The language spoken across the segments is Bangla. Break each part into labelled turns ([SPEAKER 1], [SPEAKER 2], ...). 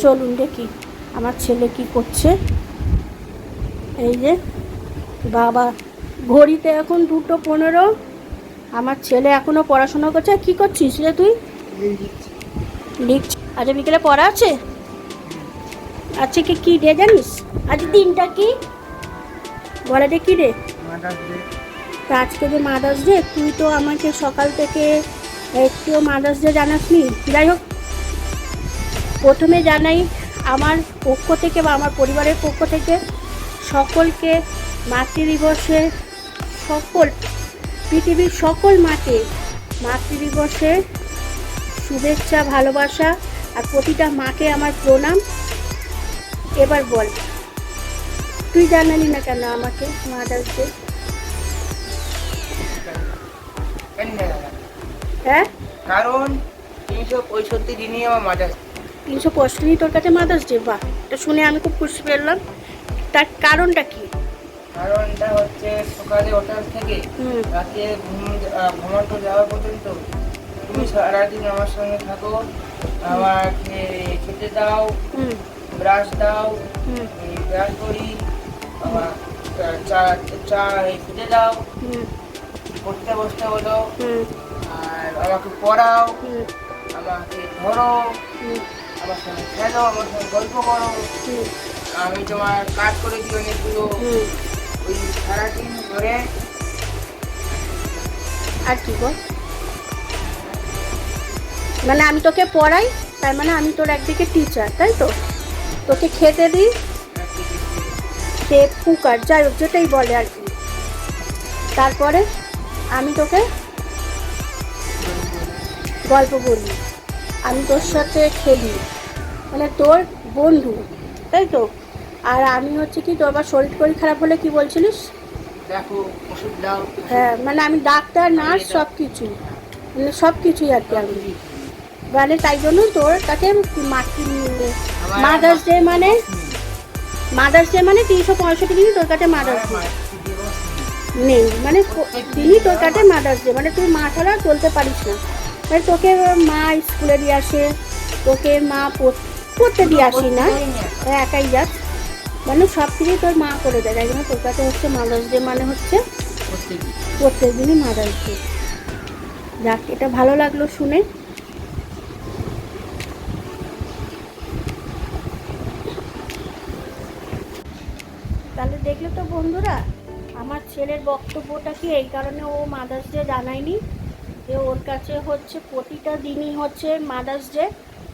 [SPEAKER 1] চলুন দেখি আমার ছেলে কি করছে। এই যে বাবা, ঘড়িতে এখন 2:15। আমার ছেলে এখনো পড়াশোনা করছে। কি করছিস রে তুই? লিখছি। আচ্ছা, বিকেলে পড়া আছে। আচ্ছা, কি ডে জানিস? আজ দিনটা কি বলে রে? কি রে? তা আজকে যে মাদার্স ডে, তুই তো আমাকে সকাল থেকে একটুও মাদার্স ডে জানাসনি। যাই হোক, প্রথমে জানাই আমার পক্ষ থেকে বা আমার পরিবারের পক্ষ থেকে সকলকে মাতৃদিবসের, সকল পৃথিবীর সকল মাকে মাতৃদিবসের শুভেচ্ছা, ভালোবাসা। আর প্রতিটা মাকে আমার প্রণাম। এবার বল, তুই জানালি না কেন আমাকে মাদার্স ডে? হ্যাঁ,
[SPEAKER 2] কারণ 365 দিনই আমার মাদার্স।
[SPEAKER 1] 365 তোর কাছে মাদার্স ডে? বাহ, এটা শুনে আমি খুব খুশি পেলাম। তার কারণটা কি?
[SPEAKER 2] কারণটা হচ্ছে সকালে ওঠার থেকে রাতে ঘুমাতে যাওয়া পর্যন্ত তুমি সারাদিন আমার সঙ্গে থাকো, আমাকে খেতে দাও, ব্রাশ দাও, ব্রাশ করি, আমার চা খেতে দাও, পড়তে বসতে বলো, আর আমাকে পড়াও, আমাকে ধরো, আমার সঙ্গে খেলো, আমার সঙ্গে গল্প করো, আমি তোমার কাজ করে দিই অনেকগুলো। ওই সারাদিন ধরে
[SPEAKER 1] আর কি বল, মানে আমি তোকে পড়াই, তার মানে আমি তোর একদিকে টিচার, তাই তো? তোকে খেতে দিই, সে কুকার, যাই হোক যেটাই বলে আর কি। তারপরে আমি তোকে গল্প বলি, আমি তোর সাথে খেলি, মানে তোর বন্ধু, তাই তো? আর আমি হচ্ছে কি, তোর আবার শরীর খারাপ হলে কি বলছিলিস?
[SPEAKER 2] দেখো, ওষুধ দাও।
[SPEAKER 1] হ্যাঁ, মানে আমি ডাক্তার, নার্স, সব কিছু, মানে সব কিছুই আর কি আমি। মানে তাই জন্য তোর কাছে মাদার্স ডে মানে 365 দিনই তোর কাছে মাদার্স ডে নেই, মানে দিনই তোর কাছে মাদার্স ডে, মানে তুই মা ছাড়া চলতে পারিস না। মানে তোকে মা স্কুলে দিয়ে আসে, তোকে মা পড়তে দিয়ে আসি না, একাই যাস, মানে সব কিছুই তোর মা করে দেয়। তাই জন্য তোর কাছে হচ্ছে মাদার্স ডে, মানে হচ্ছে প্রত্যেক দিনই মাদার্স ডে। যাক, এটা ভালো লাগলো শুনে। তাহলে দেখলে তো বন্ধুরা, আমার ছেলের বক্তব্যটা কি, এই কারণে ও মাদার্স ডে জানায়নি যে ওর কাছে হচ্ছে প্রতিটা দিনই হচ্ছে মাদার্স ডে,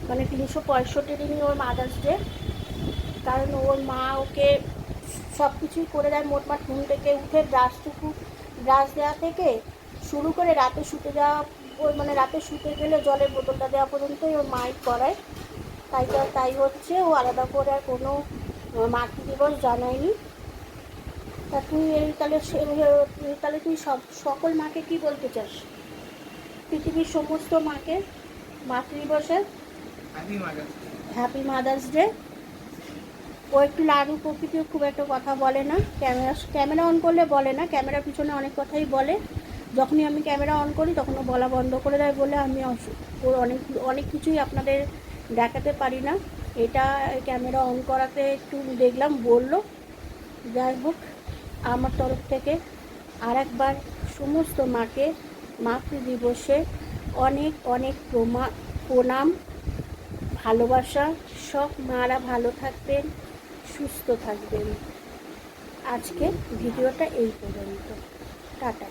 [SPEAKER 1] মানে 365 দিনই ওর মাদার্স ডে। কারণ ওর মা ওকে সব কিছুই করে দেয়, মোটমাট ঘুম থেকে উঠে ব্রাশ দেওয়া থেকে শুরু করে রাতে শুতে যাওয়া, ওই মানে রাতে শুতে গেলে জলের বোতলটা দেওয়া পর্যন্তই ওর মাই করায়। তাই হচ্ছে ও আলাদা করে আর কোনো মাতৃদিবস জানায়নি। তা তুই তাহলে তুই সকল মাকে কি বলতে চাস? পৃথিবীর সমস্ত মাকে মাতৃদিবসে হ্যাপি মাদার্স ডে। ও একটু লাড়ু প্রকৃতিও খুব একটা কথা বলে না, ক্যামেরা অন করলে বলে না, ক্যামেরার পিছনে অনেক কথাই বলে। যখনই আমি ক্যামেরা অন করি তখন ও বলা বন্ধ করে দেয় বলে আমি ওর অনেক কিছুই আপনাদের দেখাতে পারি না। এটা ক্যামেরা অন করাতে একটু দেখলাম বললো। যাই হোক, আমার তরফ থেকে আর একবার সমস্ত মাকে মাতৃদিবসে অনেক অনেক প্রণাম, ভালোবাসা। সব মারা ভালো থাকবেন, সুস্থ থাকবেন। আজকে ভিডিওটা এই পর্যন্ত। টাটা।